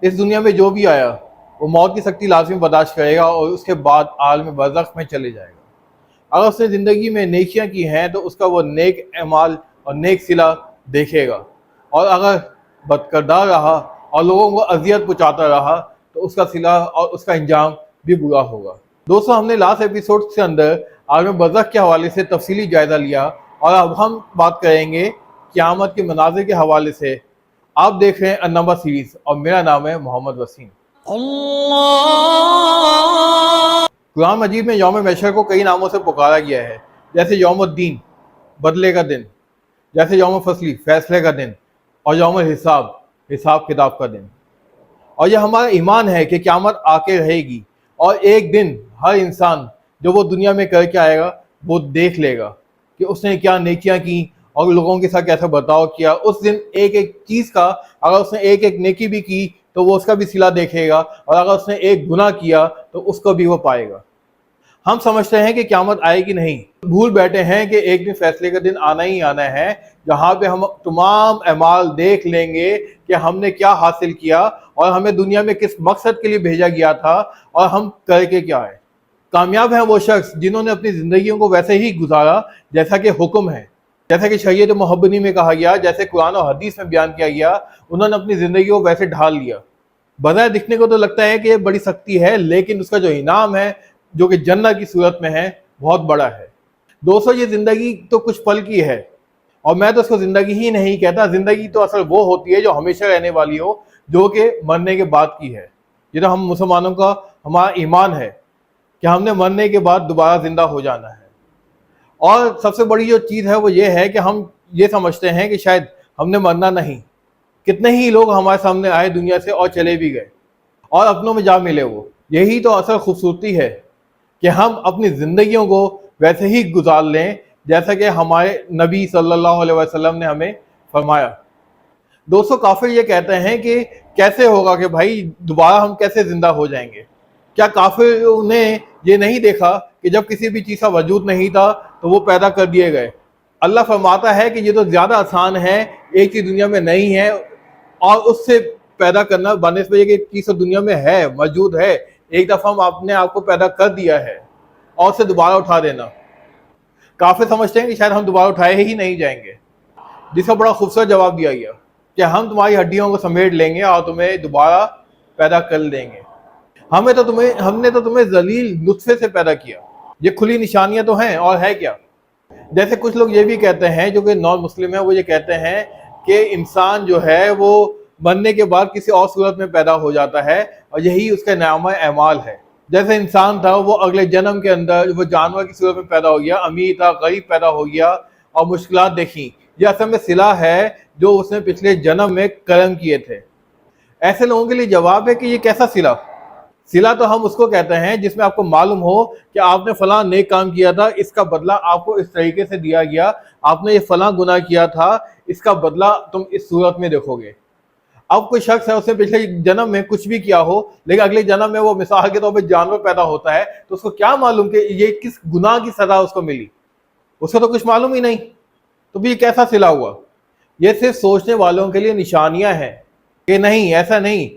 اس دنیا میں جو بھی آیا وہ موت کی سختی لازمی برداشت کرے گا اور اس کے بعد عالم برزخ میں چلے جائے گا۔ اگر اس نے زندگی میں نیکیاں کی ہیں تو اس کا وہ نیک اعمال اور نیک صلہ دیکھے گا، اور اگر بد کردار رہا اور لوگوں کو اذیت پہنچاتا رہا تو اس کا صلہ اور اس کا انجام بھی برا ہوگا۔ دوستو، ہم نے لاسٹ ایپیسوڈ کے اندر عالم برزخ کے حوالے سے تفصیلی جائزہ لیا، اور اب ہم بات کریں گے قیامت کے مناظر کے حوالے سے۔ آپ دیکھ رہے ہیں النبا سیریز اور میرا نام ہے محمد وسیم۔ قرآن مجید میں یوم محشر کو کئی ناموں سے پکارا گیا ہے، جیسے یوم الدین بدلے کا دن، جیسے یوم فصلی فیصلے کا دن، اور یوم الحساب حساب کتاب کا دن۔ اور یہ ہمارا ایمان ہے کہ قیامت آ کے رہے گی، اور ایک دن ہر انسان جو وہ دنیا میں کر کے آئے گا وہ دیکھ لے گا کہ اس نے کیا نیکیاں کی اور لوگوں کے ساتھ کیسا برتاؤ کیا۔ اس دن ایک ایک چیز کا، اگر اس نے ایک ایک نیکی بھی کی تو وہ اس کا بھی صلہ دیکھے گا، اور اگر اس نے ایک گناہ کیا تو اس کو بھی وہ پائے گا۔ ہم سمجھتے ہیں کہ قیامت آئے گی نہیں، بھول بیٹھے ہیں کہ ایک دن فیصلے کا دن آنا ہی آنا ہے، جہاں پہ ہم تمام اعمال دیکھ لیں گے کہ ہم نے کیا حاصل کیا اور ہمیں دنیا میں کس مقصد کے لیے بھیجا گیا تھا اور ہم کر کے کیا ہے۔ کامیاب ہیں وہ شخص جنہوں نے اپنی زندگیوں کو ویسے ہی گزارا جیسا کہ حکم ہے، جیسا کہ شریعت محبنی میں کہا گیا، جیسے قرآن اور حدیث میں بیان کیا گیا، انہوں نے اپنی زندگی کو ویسے ڈھال لیا۔ بظاہر دکھنے کو تو لگتا ہے کہ یہ بڑی سختی ہے، لیکن اس کا جو انعام ہے جو کہ جنت کی صورت میں ہے بہت بڑا ہے۔ دوستو، یہ زندگی تو کچھ پل کی ہے، اور میں تو اس کو زندگی ہی نہیں کہتا۔ زندگی تو اصل وہ ہوتی ہے جو ہمیشہ رہنے والی ہو، جو کہ مرنے کے بعد کی ہے۔ یہ تو ہم مسلمانوں کا ہمارا ایمان ہے کہ ہم نے مرنے کے بعد دوبارہ زندہ ہو جانا ہے۔ اور سب سے بڑی جو چیز ہے وہ یہ ہے کہ ہم یہ سمجھتے ہیں کہ شاید ہم نے مرنا نہیں۔ کتنے ہی لوگ ہمارے سامنے آئے دنیا سے اور چلے بھی گئے، اور اپنوں میں جا ملے وہ۔ یہی تو اصل خوبصورتی ہے کہ ہم اپنی زندگیوں کو ویسے ہی گزار لیں جیسا کہ ہمارے نبی صلی اللہ علیہ وسلم نے ہمیں فرمایا۔ دوستو، کافر یہ کہتے ہیں کہ کیسے ہوگا کہ بھائی دوبارہ ہم کیسے زندہ ہو جائیں گے؟ کیا کافر نے یہ نہیں دیکھا کہ جب کسی بھی چیز کا وجود نہیں تھا تو وہ پیدا کر دیے گئے؟ اللہ فرماتا ہے کہ یہ تو زیادہ آسان ہے، ایک چیز دنیا میں نہیں ہے اور اس سے پیدا کرنا، بنسبت یہ کہ ایک چیز دنیا میں ہے، موجود ہے، ایک دفعہ ہم اپنے آپ کو پیدا کر دیا ہے، اور اسے دوبارہ اٹھا دینا۔ کافر سمجھتے ہیں کہ شاید ہم دوبارہ اٹھائے ہی نہیں جائیں گے، جس کا بڑا خوبصورت جواب دیا گیا کہ ہم تمہاری ہڈیوں کو سمیٹ لیں گے اور تمہیں دوبارہ پیدا کر دیں گے۔ ہم نے تو تمہیں ذلیل نطفے سے پیدا کیا۔ یہ کھلی نشانیاں تو ہیں، اور ہے کیا؟ جیسے کچھ لوگ یہ بھی کہتے ہیں جو کہ نان مسلم ہیں، وہ یہ کہتے ہیں کہ انسان جو ہے وہ مرنے کے بعد کسی اور صورت میں پیدا ہو جاتا ہے، اور یہی اس کا نامہ اعمال ہے۔ جیسے انسان تھا وہ اگلے جنم کے اندر وہ جانور کی صورت میں پیدا ہو گیا، امیر تھا غریب پیدا ہو گیا اور مشکلات دیکھیں۔ یہ اصل میں صلہ ہے جو اس نے پچھلے جنم میں کرم کیے تھے۔ ایسے لوگوں کے لیے جواب ہے کہ یہ کیسا صلہ؟ صلہ تو ہم اس کو کہتے ہیں جس میں آپ کو معلوم ہو کہ آپ نے فلاں نیک کام کیا تھا، اس کا بدلہ آپ کو اس طریقے سے دیا گیا، آپ نے یہ فلاں گناہ کیا تھا، اس کا بدلہ تم اس صورت میں دیکھو گے۔ اب کوئی شخص ہے اس نے پچھلے جنم میں کچھ بھی کیا ہو، لیکن اگلے جنم میں وہ مثال کے طور پہ جانور پیدا ہوتا ہے، تو اس کو کیا معلوم کہ یہ کس گناہ کی سزا اس کو ملی؟ اس کو تو کچھ معلوم ہی نہیں، تو بھی یہ کیسا صلہ ہوا؟ یہ صرف سوچنے والوں کے لیے نشانیاں ہیں کہ نہیں، ایسا نہیں۔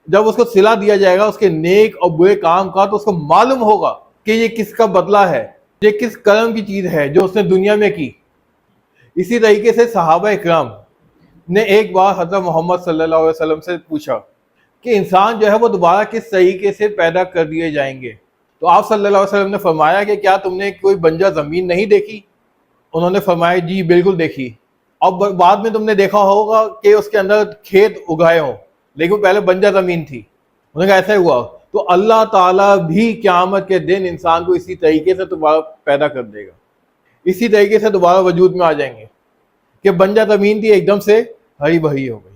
جب اس کو صلہ دیا جائے گا اس کے نیک اور برے کام کا، تو اس کو معلوم ہوگا کہ یہ کس کا بدلہ ہے، یہ کس کرم کی چیز ہے جو اس نے دنیا میں کی۔ اسی طریقے سے صحابہ اکرام نے ایک بار حضرت محمد صلی اللہ علیہ وسلم سے پوچھا کہ انسان جو ہے وہ دوبارہ کس طریقے سے پیدا کر دیے جائیں گے؟ تو آپ صلی اللہ علیہ وسلم نے فرمایا کہ کیا تم نے کوئی بنجر زمین نہیں دیکھی؟ انہوں نے فرمایا جی بالکل دیکھی۔ اب بعد میں تم نے دیکھا ہوگا کہ اس کے اندر کھیت اگائے ہوں، لیکن پہلے بنجر زمین تھی۔ انہوں نے کہا ایسا ہی ہوا، تو اللہ تعالیٰ بھی قیامت کے دن انسان کو اسی طریقے سے دوبارہ پیدا کر دے گا، اسی طریقے سے دوبارہ وجود میں آ جائیں گے کہ بنجر زمین تھی ایک دم سے ہری بھری ہو گئی۔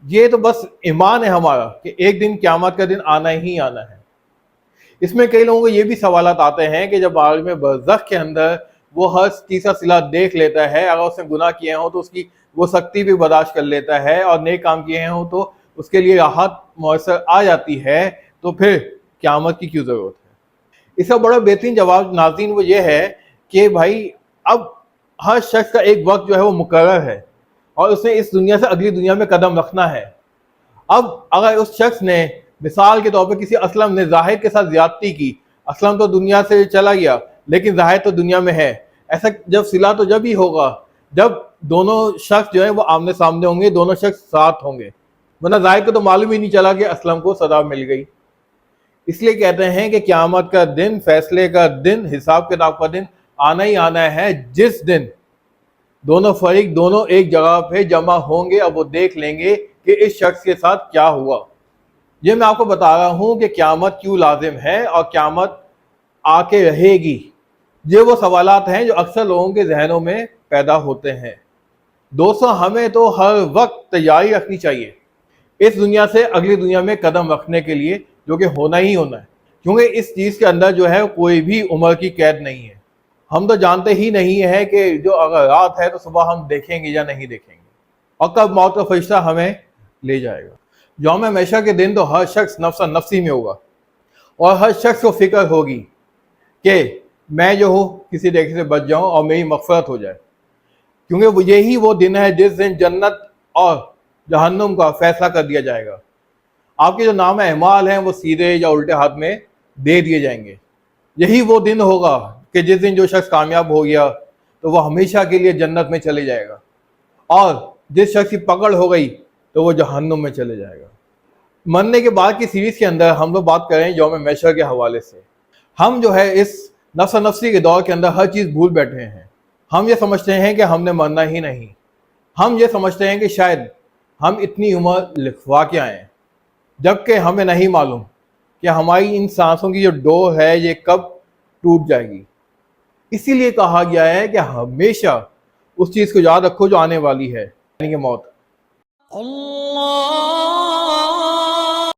یہ تو بس ایمان ہے ہمارا کہ ایک دن قیامت کا دن آنا ہی آنا ہے۔ اس میں کئی لوگوں کو یہ بھی سوالات آتے ہیں کہ جب عالم برزخ کے اندر وہ ہر چیز کا صلہ دیکھ لیتا ہے، اگر اس نے گناہ کیے ہوں تو اس کی وہ سختی بھی برداشت کر لیتا ہے، اور نیک کام کیے ہوں تو اس کے لیے راحت میسر آ جاتی ہے، تو پھر قیامت کی کیوں ضرورت ہے؟ اس کا بڑا بہترین جواب ناظرین وہ یہ ہے کہ بھائی اب ہر شخص کا ایک وقت جو ہے وہ مقرر ہے، اور اس نے اس دنیا سے اگلی دنیا میں قدم رکھنا ہے۔ اب اگر اس شخص نے مثال کے طور پہ کسی اسلم نے ظاہر کے ساتھ زیادتی کی، اسلم تو دنیا سے چلا گیا لیکن ظاہر تو دنیا میں ہے، ایسا جب صلہ تو جب ہی ہوگا جب دونوں شخص جو ہیں وہ آمنے سامنے ہوں گے، دونوں شخص ساتھ ہوں گے، ورنہ ظاہر کو تو معلوم ہی نہیں چلا کہ اسلم کو سزا مل گئی۔ اس لیے کہتے ہیں کہ قیامت کا دن، فیصلے کا دن، حساب کتاب کا دن آنا ہی آنا ہے، جس دن دونوں فریق دونوں ایک جگہ پہ جمع ہوں گے اور وہ دیکھ لیں گے کہ اس شخص کے ساتھ کیا ہوا۔ یہ میں آپ کو بتا رہا ہوں کہ قیامت کیوں لازم ہے اور قیامت آ کے رہے گی۔ یہ وہ سوالات ہیں جو اکثر لوگوں کے ذہنوں میں پیدا ہوتے ہیں۔ دوستوں، ہمیں تو ہر وقت تیاری رکھنی چاہیے اس دنیا سے اگلی دنیا میں قدم رکھنے کے لیے، جو کہ ہونا ہی ہونا ہے، کیونکہ اس چیز کے اندر جو ہے کوئی بھی عمر کی قید نہیں ہے۔ ہم تو جانتے ہی نہیں ہے کہ جو اگر رات ہے تو صبح ہم دیکھیں گے یا نہیں دیکھیں گے، اور کب موت کا فرشتہ ہمیں لے جائے گا۔ یوم محشر کے دن تو ہر شخص نفس نفسی میں ہوگا، اور ہر شخص کو فکر ہوگی کہ میں جو ہوں کسی طریقے سے بچ جاؤں اور میری مغفرت ہو جائے، کیونکہ یہی وہ دن ہے جس دن جنت اور جہنم کا فیصلہ کر دیا جائے گا۔ آپ کے جو نام اعمال ہیں وہ سیدھے یا الٹے ہاتھ میں دے دیے جائیں گے۔ یہی وہ دن ہوگا کہ جس دن جو شخص کامیاب ہو گیا تو وہ ہمیشہ کے لیے جنت میں چلے جائے گا، اور جس شخص کی پکڑ ہو گئی تو وہ جہنم میں چلے جائے گا۔ مرنے کے بعد کی سیریز کے اندر ہم لوگ بات کریں یوم محشر کے حوالے سے۔ ہم جو ہے اس نفس نفسی کے دور کے اندر ہر چیز بھول بیٹھے ہیں۔ ہم یہ سمجھتے ہیں کہ ہم نے مرنا ہی نہیں، ہم یہ سمجھتے ہیں کہ شاید ہم اتنی عمر لکھوا کے آئے ہیں، جبکہ ہمیں نہیں معلوم کہ ہماری ان سانسوں کی جو ڈور ہے یہ کب ٹوٹ جائے گی۔ اسی لیے کہا گیا ہے کہ ہمیشہ اس چیز کو یاد رکھو جو آنے والی ہے، یعنی کہ موت۔ اللہ